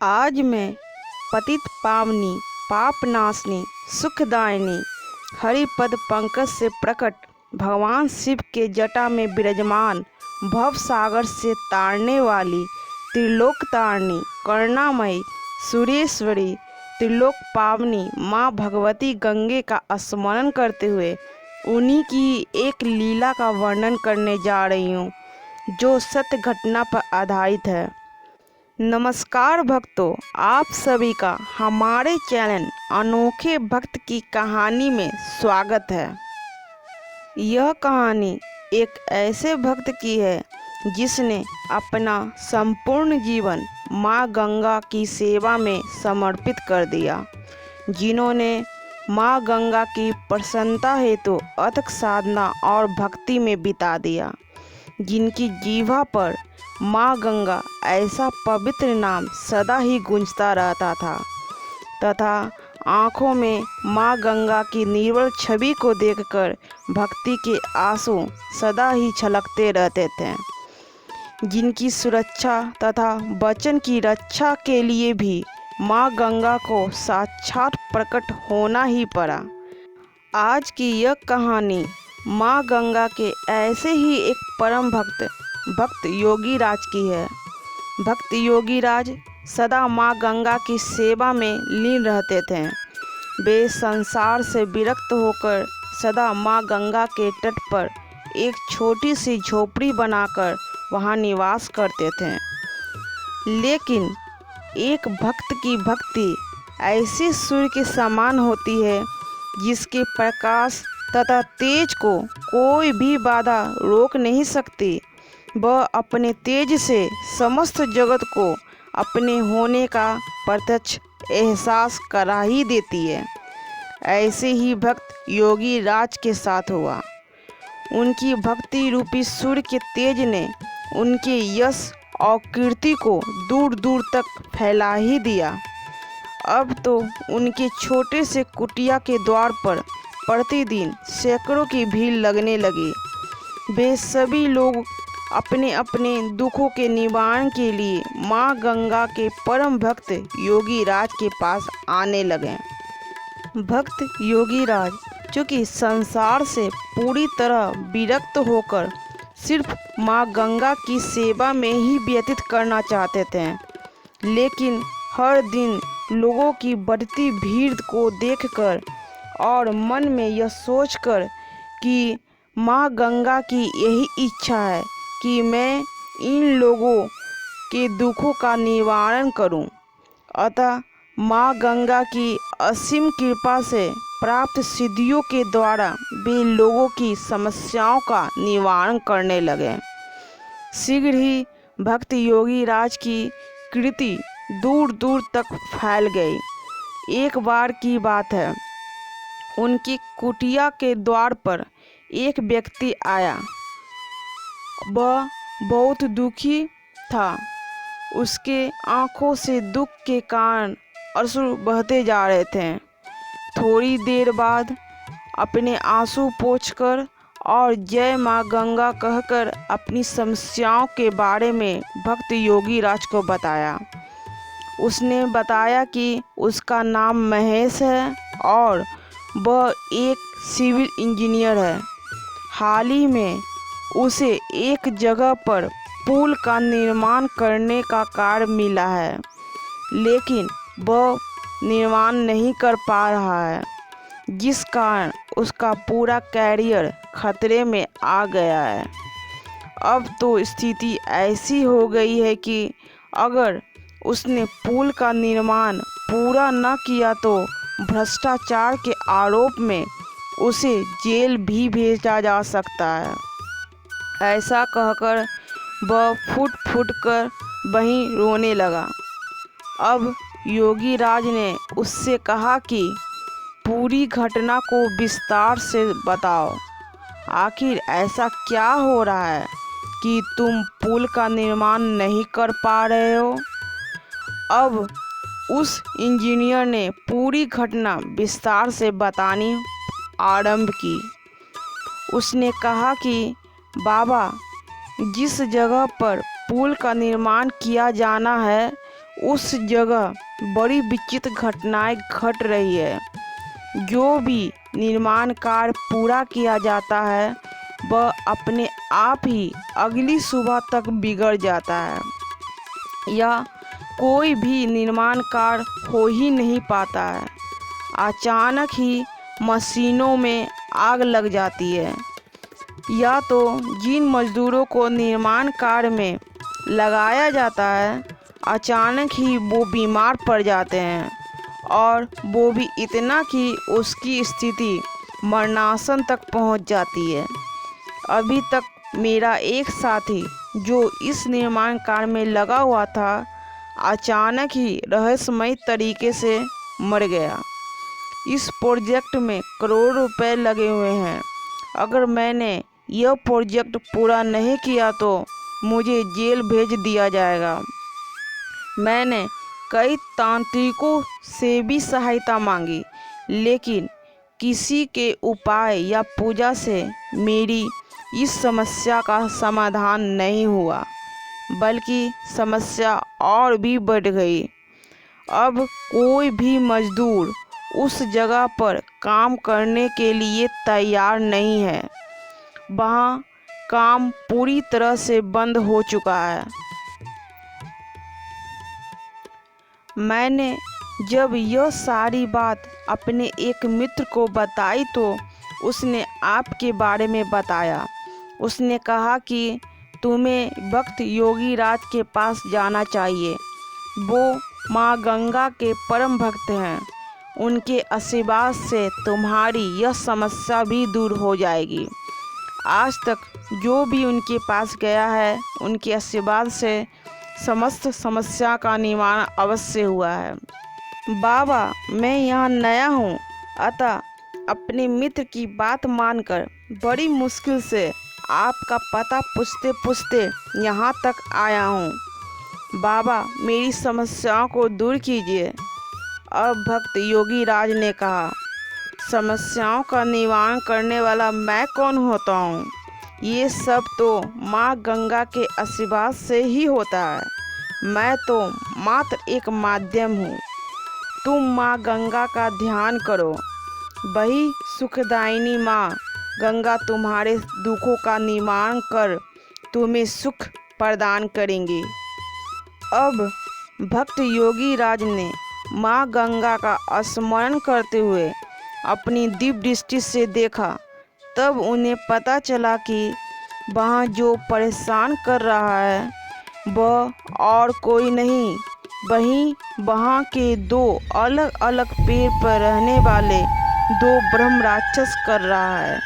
आज मैं पतित पावनी पाप नाशनी सुखदायिनी हरिपद पंकज से प्रकट भगवान शिव के जटा में विराजमान भव सागर से तारने वाली त्रिलोक तारणी करुणामयी सुरेश्वरी त्रिलोक पावनी माँ भगवती गंगे का स्मरण करते हुए उन्हीं की एक लीला का वर्णन करने जा रही हूँ जो सत्य घटना पर आधारित है। नमस्कार भक्तों, आप सभी का हमारे चैनल अनोखे भक्त की कहानी में स्वागत है। यह कहानी एक ऐसे भक्त की है जिसने अपना संपूर्ण जीवन माँ गंगा की सेवा में समर्पित कर दिया, जिन्होंने माँ गंगा की प्रसन्नता हेतु अथक साधना और भक्ति में बिता दिया, जिनकी जीवा पर माँ गंगा ऐसा पवित्र नाम सदा ही गूंजता रहता था तथा आँखों में माँ गंगा की निर्मल छवि को देखकर भक्ति के आंसू सदा ही छलकते रहते थे, जिनकी सुरक्षा तथा वचन की रक्षा के लिए भी माँ गंगा को साक्षात प्रकट होना ही पड़ा। आज की यह कहानी माँ गंगा के ऐसे ही एक परम भक्त योगी राज की है। भक्त योगी राज सदा माँ गंगा की सेवा में लीन रहते थे। वे संसार से विरक्त होकर सदा माँ गंगा के तट पर एक छोटी सी झोपड़ी बनाकर वहाँ निवास करते थे। लेकिन एक भक्त की भक्ति ऐसी सूर्य के समान होती है जिसके प्रकाश तथा तेज को कोई भी बाधा रोक नहीं सकती। वह अपने तेज से समस्त जगत को अपने होने का प्रत्यक्ष एहसास करा ही देती है। ऐसे ही भक्त योगी राज के साथ हुआ। उनकी भक्ति रूपी सूर्य के तेज ने उनके यश और कीर्ति को दूर दूर तक फैला ही दिया। अब तो उनके छोटे से कुटिया के द्वार पर प्रतिदिन सैकड़ों की भीड़ लगने लगी। वे सभी लोग अपने अपने दुखों के निवारण के लिए माँ गंगा के परम भक्त योगी राज के पास आने लगे। भक्त योगी राज, जो कि संसार से पूरी तरह विरक्त होकर सिर्फ माँ गंगा की सेवा में ही व्यतीत करना चाहते थे, लेकिन हर दिन लोगों की बढ़ती भीड़ को देखकर और मन में यह सोचकर कि माँ गंगा की यही इच्छा है कि मैं इन लोगों के दुखों का निवारण करूं, अतः माँ गंगा की असीम कृपा से प्राप्त सिद्धियों के द्वारा वे लोगों की समस्याओं का निवारण करने लगे। शीघ्र ही भक्त योगी राज की कीर्ति दूर दूर तक फैल गई। एक बार की बात है, उनकी कुटिया के द्वार पर एक व्यक्ति आया। वह बहुत दुखी था। उसके आंखों से दुख के कारण अश्रु बहते जा रहे थे। थोड़ी देर बाद अपने आंसू पोंछकर और जय माँ गंगा कहकर अपनी समस्याओं के बारे में भक्त योगी राज को बताया। उसने बताया कि उसका नाम महेश है और वह एक सिविल इंजीनियर है। हाल ही में उसे एक जगह पर पुल का निर्माण करने का कार्य मिला है, लेकिन वह निर्माण नहीं कर पा रहा है, जिस कारण उसका पूरा कैरियर खतरे में आ गया है। अब तो स्थिति ऐसी हो गई है कि अगर उसने पुल का निर्माण पूरा न किया तो भ्रष्टाचार के आरोप में उसे जेल भी भेजा जा सकता है। ऐसा कहकर वह फूट फूट कर वहीं रोने लगा। अब योगी राज ने उससे कहा कि पूरी घटना को विस्तार से बताओ। आखिर ऐसा क्या हो रहा है कि तुम पुल का निर्माण नहीं कर पा रहे हो? अब उस इंजीनियर ने पूरी घटना विस्तार से बतानी आरंभ की। उसने कहा कि बाबा, जिस जगह पर पुल का निर्माण किया जाना है उस जगह बड़ी विचित्र घटनाएं घट रही है। जो भी निर्माण कार्य पूरा किया जाता है वह अपने आप ही अगली सुबह तक बिगड़ जाता है या कोई भी निर्माण कार्य हो ही नहीं पाता है। अचानक ही मशीनों में आग लग जाती है या तो जिन मजदूरों को निर्माण कार्य में लगाया जाता है अचानक ही वो बीमार पड़ जाते हैं और वो भी इतना कि उसकी स्थिति मरणासन तक पहुंच जाती है। अभी तक मेरा एक साथी जो इस निर्माण कार्य में लगा हुआ था अचानक ही रहस्यमय तरीके से मर गया। इस प्रोजेक्ट में करोड़ों रुपए लगे हुए हैं। अगर मैंने यह प्रोजेक्ट पूरा नहीं किया तो मुझे जेल भेज दिया जाएगा। मैंने कई तांत्रिकों से भी सहायता मांगी लेकिन किसी के उपाय या पूजा से मेरी इस समस्या का समाधान नहीं हुआ बल्कि समस्या और भी बढ़ गई। अब कोई भी मजदूर उस जगह पर काम करने के लिए तैयार नहीं है। वहाँ काम पूरी तरह से बंद हो चुका है। मैंने जब यह सारी बात अपने एक मित्र को बताई तो उसने आपके बारे में बताया। उसने कहा कि तुम्हें भक्त योगी राज के पास जाना चाहिए। वो माँ गंगा के परम भक्त हैं। उनके आशीर्वाद से तुम्हारी यह समस्या भी दूर हो जाएगी। आज तक जो भी उनके पास गया है उनके आशीर्वाद से समस्त समस्या का निवारण अवश्य हुआ है। बाबा, मैं यहाँ नया हूँ अतः अपने मित्र की बात मानकर बड़ी मुश्किल से आपका पता पूछते पूछते यहाँ तक आया हूँ। बाबा, मेरी समस्याओं को दूर कीजिए। अब भक्त योगी राज ने कहा, समस्याओं का निवारण करने वाला मैं कौन होता हूँ? ये सब तो माँ गंगा के आशीर्वाद से ही होता है। मैं तो मात्र एक माध्यम हूँ। तुम माँ गंगा का ध्यान करो। वही सुखदायिनी माँ गंगा तुम्हारे दुखों का निवारण कर तुम्हें सुख प्रदान करेंगी। अब भक्त योगी राज ने माँ गंगा का स्मरण करते हुए अपनी दिव्य दृष्टि से देखा। तब उन्हें पता चला कि वहाँ जो परेशान कर रहा है वह और कोई नहीं, वहाँ के दो अलग अलग पेड़ पर रहने वाले दो ब्रह्म राक्षस कर रहा है।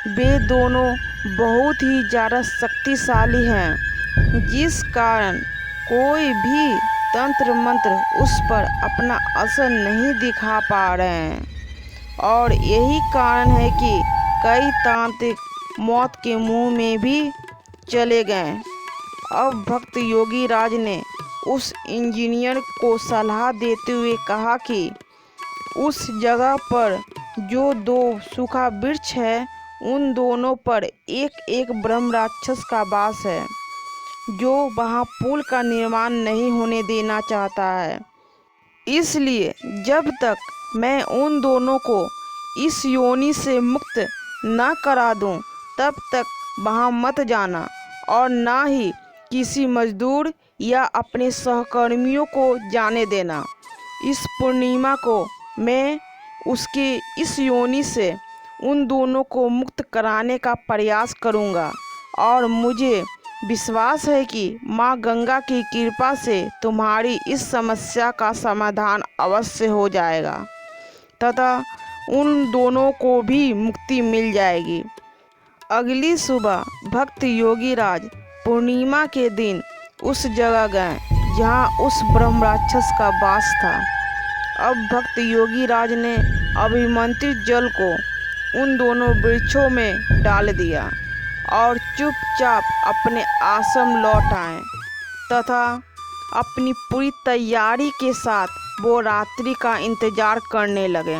वे दोनों बहुत ही ज़्यादा शक्तिशाली हैं जिस कारण कोई भी तंत्र मंत्र उस पर अपना असर नहीं दिखा पा रहे हैं और यही कारण है कि कई तांत्रिक मौत के मुंह में भी चले गए। अब भक्त योगी राज ने उस इंजीनियर को सलाह देते हुए कहा कि उस जगह पर जो दो सूखा वृक्ष है उन दोनों पर एक एक ब्रह्म राक्षस का वास है जो वहाँ पुल का निर्माण नहीं होने देना चाहता है। इसलिए जब तक मैं उन दोनों को इस योनि से मुक्त न करा दूं तब तक वहाँ मत जाना और ना ही किसी मजदूर या अपने सहकर्मियों को जाने देना। इस पूर्णिमा को मैं उसके इस योनि से उन दोनों को मुक्त कराने का प्रयास करूंगा और मुझे विश्वास है कि माँ गंगा की कृपा से तुम्हारी इस समस्या का समाधान अवश्य हो जाएगा तथा उन दोनों को भी मुक्ति मिल जाएगी। अगली सुबह भक्त योगी राज पूर्णिमा के दिन उस जगह गए जहाँ उस ब्रह्म राक्षस का वास था। अब भक्त योगी राज ने अभिमंत्रित जल को उन दोनों वृक्षों में डाल दिया और चुपचाप अपने आश्रम लौट आए तथा अपनी पूरी तैयारी के साथ वो रात्रि का इंतजार करने लगे।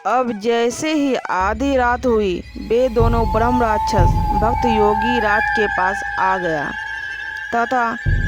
अब जैसे ही आधी रात हुई वे दोनों ब्रह्म राक्षस भक्त योगी राज के पास आ गया तथा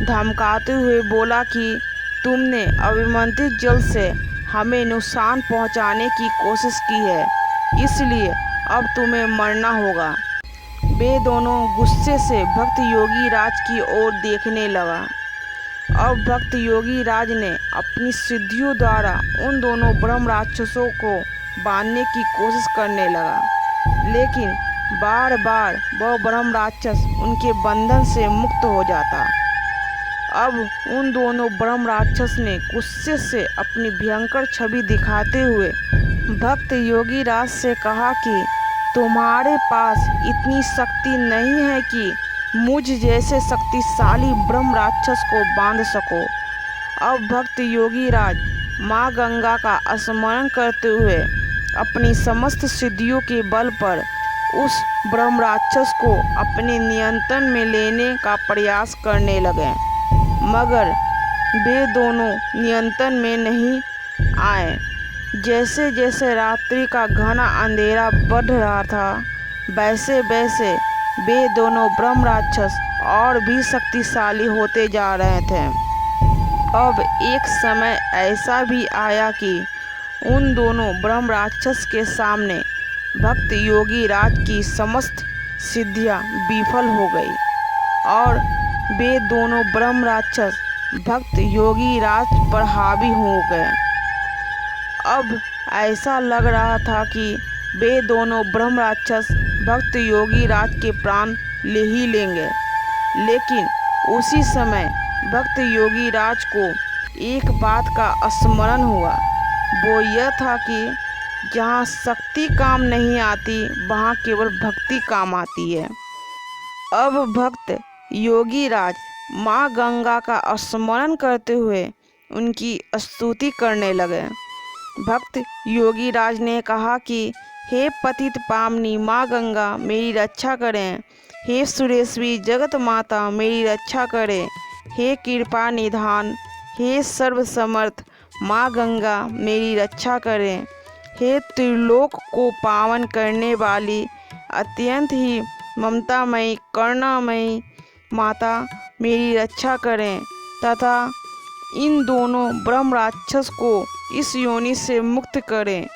धमकाते हुए बोला कि तुमने अभिमंत्रित जल से हमें नुकसान पहुंचाने की कोशिश की है, इसलिए अब तुम्हें मरना होगा। वे दोनों गुस्से से भक्त योगी राज की ओर देखने लगा। अब भक्त योगी राज ने अपनी सिद्धियों द्वारा उन दोनों ब्रह्म राक्षसों को बांधने की कोशिश करने लगा, लेकिन बार बार वह ब्रह्म राक्षस उनके बंधन से मुक्त हो जाता। अब उन दोनों ब्रह्म राक्षस ने गुस्से से अपनी भयंकर छवि दिखाते हुए भक्त योगी राज से कहा कि तुम्हारे पास इतनी शक्ति नहीं है कि मुझ जैसे शक्तिशाली ब्रह्म राक्षस को बांध सको। अब भक्त योगी राज माँ गंगा का स्मरण करते हुए अपनी समस्त सिद्धियों के बल पर उस ब्रह्म राक्षस को अपने नियंत्रण में लेने का प्रयास करने लगे, मगर वे दोनों नियंत्रण में नहीं आए। जैसे जैसे रात्रि का घना अंधेरा बढ़ रहा था, वैसे वैसे वे दोनों ब्रह्म राक्षस और भी शक्तिशाली होते जा रहे थे। अब एक समय ऐसा भी आया कि उन दोनों ब्रह्म राक्षस के सामने भक्त योगी राज की समस्त सिद्धियां विफल हो गई और वे दोनों ब्रह्म राक्षस भक्त योगी राज पर हावी हो गए। अब ऐसा लग रहा था कि वे दोनों ब्रह्म राक्षस भक्त योगी राज के प्राण ले ही लेंगे, लेकिन उसी समय भक्त योगी राज को एक बात का स्मरण हुआ। वो यह था कि जहाँ शक्ति काम नहीं आती, वहाँ केवल भक्ति काम आती है। अब भक्त योगी राज माँ गंगा का स्मरण करते हुए उनकी स्तुति करने लगे। भक्त योगी राज ने कहा कि हे पतित पावनी माँ गंगा, मेरी रक्षा करें। हे सुरेश्वरी जगत माता, मेरी रक्षा करें। हे कृपा निधान, हे सर्वसमर्थ माँ गंगा, मेरी रक्षा करें। हे त्रिलोक को पावन करने वाली अत्यंत ही ममतामयी करुणामयी माता, मेरी रक्षा करें तथा इन दोनों ब्रह्म राक्षस को इस योनि से मुक्त करें।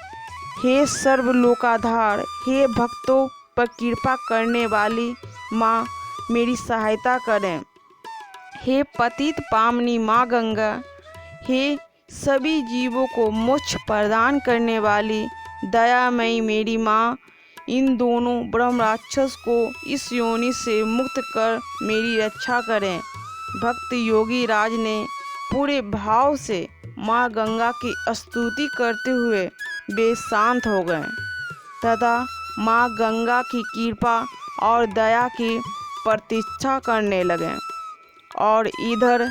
हे सर्वलोकाधार, हे भक्तों पर कृपा करने वाली माँ, मेरी सहायता करें। हे पतित पावनी माँ गंगा, हे सभी जीवों को मोक्ष प्रदान करने वाली दयामयी मेरी माँ, इन दोनों ब्रह्म राक्षस को इस योनि से मुक्त कर मेरी रक्षा करें। भक्त योगी राज ने पूरे भाव से माँ गंगा की स्तुति करते हुए वे शांत हो गए तथा माँ गंगा की कृपा और दया की प्रतीक्षा करने लगे। और इधर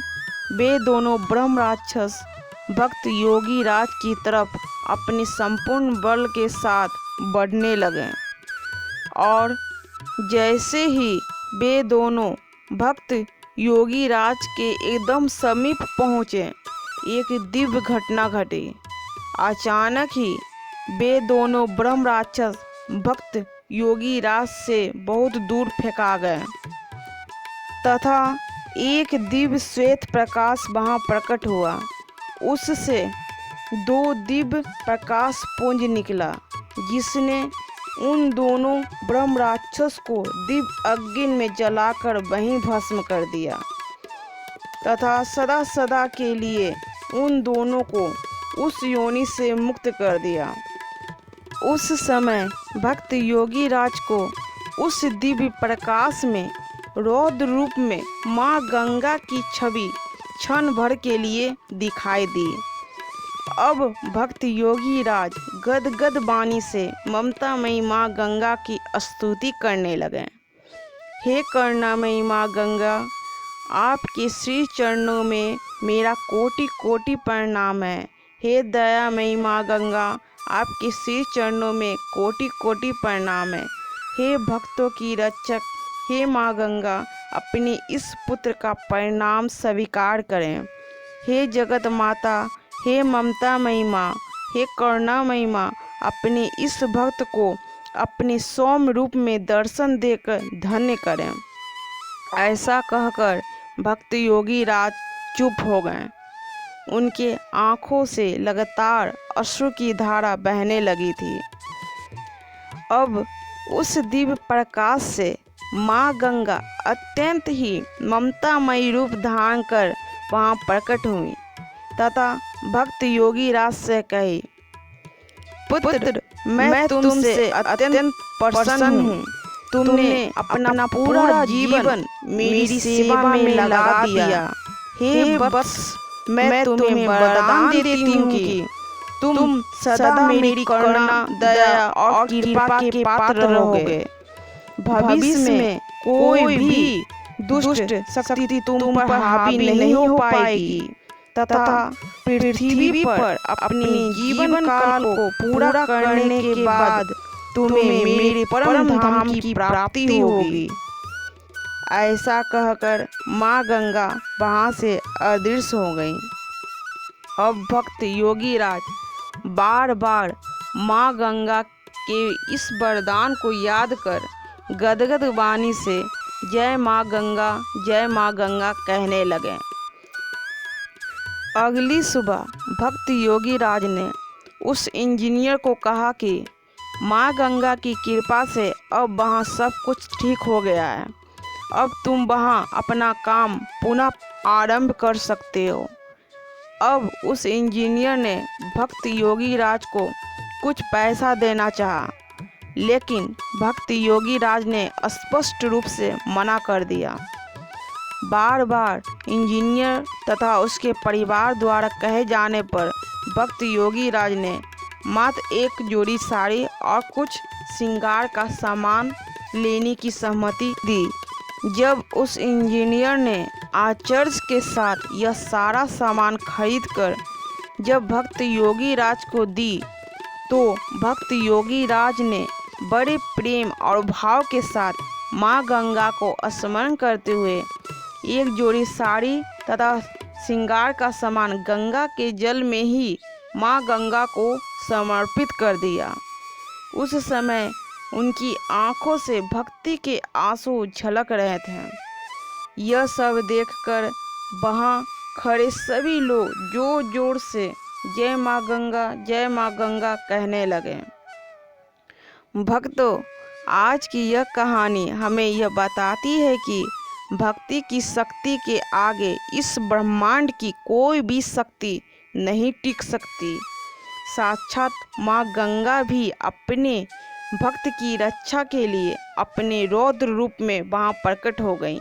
वे दोनों ब्रह्म राक्षस भक्त योगी राज की तरफ अपने संपूर्ण बल के साथ बढ़ने लगे और जैसे ही वे दोनों भक्त योगी राज के एकदम समीप पहुँचे, एक दिव्य घटना घटी। अचानक ही वे दोनों ब्रह्म राक्षस भक्त योगी राज से बहुत दूर फेंका गए तथा एक दिव्य श्वेत प्रकाश वहाँ प्रकट हुआ। उससे दो दिव्य प्रकाश पुंज निकला, जिसने उन दोनों ब्रह्म राक्षस को दिव्य अग्नि में जलाकर वहीं भस्म कर दिया तथा सदा सदा के लिए उन दोनों को उस योनि से मुक्त कर दिया। उस समय भक्त योगी राज को उस दिव्य प्रकाश में रौद्र रूप में माँ गंगा की छवि क्षण भर के लिए दिखाई दी। अब भक्त योगी राज गदगद वाणी से ममतामयी माँ गंगा की स्तुति करने लगे। हे करुणामयी माँ गंगा, आपके श्री चरणों में मेरा कोटि कोटि प्रणाम है। हे दयामयी माँ गंगा, आपके श्री चरणों में कोटि कोटि प्रणाम है। हे भक्तों की रक्षक, हे माँ गंगा, अपने इस पुत्र का परिणाम स्वीकार करें। हे जगत माता, हे ममतामयी माँ, हे करुणामयी माँ, अपने इस भक्त को अपने सौम्य रूप में दर्शन देकर धन्य करें। ऐसा कहकर भक्त योगी राज चुप हो गए। उनके आंखों से लगातार अश्रु की धारा बहने लगी थी। अब उस दिव्य प्रकाश से माँ गंगा अत्यंत ही ममतामयी रूप धारण कर वहाँ प्रकट हुई तथा भक्त योगी राज से कही, पुत्र, मैं तुमसे अत्यंत प्रसन्न हूँ। तुमने अपना पूरा जीवन मेरी सेवा में लगा दिया। हे वत्स, मैं तुम्हें वरदान देती हूँ कि तुम सदा मेरी करुणा, दया और कृपा के पात्र रहोगे। भविष्य में कोई भी दुष्ट शक्ति तुम पर हावी नहीं हो पाएगी तथा पृथ्वी पर अपने जीवन काल को पूरा करने के बाद तुम्हें मेरे परम धाम की प्राप्ति होगी। ऐसा कहकर माँ गंगा वहाँ से अदृश्य हो गई। अब भक्त योगी राज बार बार माँ गंगा के इस वरदान को याद कर गदगद वाणी से जय माँ गंगा कहने लगे। अगली सुबह भक्त योगी राज ने उस इंजीनियर को कहा कि माँ गंगा की कृपा से अब वहाँ सब कुछ ठीक हो गया है। अब तुम वहाँ अपना काम पुनः आरंभ कर सकते हो। अब उस इंजीनियर ने भक्त योगी राज को कुछ पैसा देना चाहा, लेकिन भक्त योगी राज ने स्पष्ट रूप से मना कर दिया। बार बार इंजीनियर तथा उसके परिवार द्वारा कहे जाने पर भक्त योगी राज ने मात्र एक जोड़ी साड़ी और कुछ श्रृंगार का सामान लेने की सहमति दी। जब उस इंजीनियर ने आश्चर्य के साथ यह सारा सामान खरीदकर जब भक्त योगी राज को दी, तो भक्त योगी राज ने बड़े प्रेम और भाव के साथ माँ गंगा को स्मरण करते हुए एक जोड़ी साड़ी तथा श्रृंगार का सामान गंगा के जल में ही माँ गंगा को समर्पित कर दिया। उस समय उनकी आंखों से भक्ति के आंसू झलक रहे थे। यह सब देखकर वहाँ खड़े सभी लोग जोर जोर से जय माँ गंगा कहने लगे। भक्तों, आज की यह कहानी हमें यह बताती है कि भक्ति की शक्ति के आगे इस ब्रह्मांड की कोई भी शक्ति नहीं टिक सकती। साक्षात माँ गंगा भी अपने भक्त की रक्षा के लिए अपने रौद्र रूप में वहाँ प्रकट हो गई।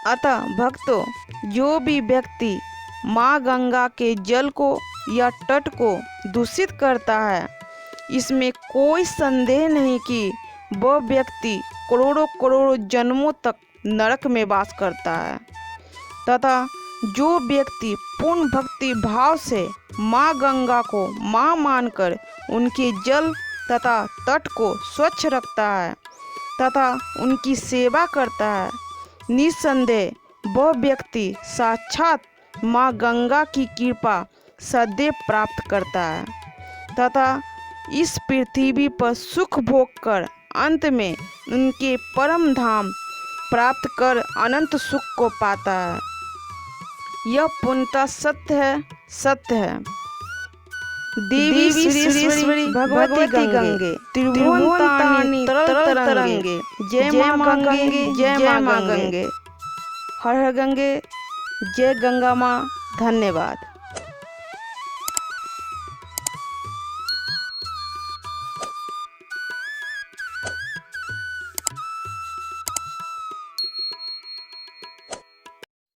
अतः भक्तों, जो भी व्यक्ति माँ गंगा के जल को या तट को दूषित करता है, इसमें कोई संदेह नहीं कि वह व्यक्ति करोड़ों करोड़ों जन्मों तक नरक में वास करता है तथा जो व्यक्ति पूर्ण भक्ति भाव से माँ गंगा को माँ मानकर उनके जल तथा तट को स्वच्छ रखता है तथा उनकी सेवा करता है, निस्संदेह वह व्यक्ति साक्षात माँ गंगा की कृपा सदैव प्राप्त करता है तथा इस पृथ्वी पर सुख भोग कर अंत में उनके परम धाम प्राप्त कर अनंत सुख को पाता है। यह पूर्णतः सत्य है। देवी श्री भगवती गंगे त्रिभुवन तरल तरंगे, जय माँ गंगे, हर हर गंगे, जय गंगा माँ। धन्यवाद।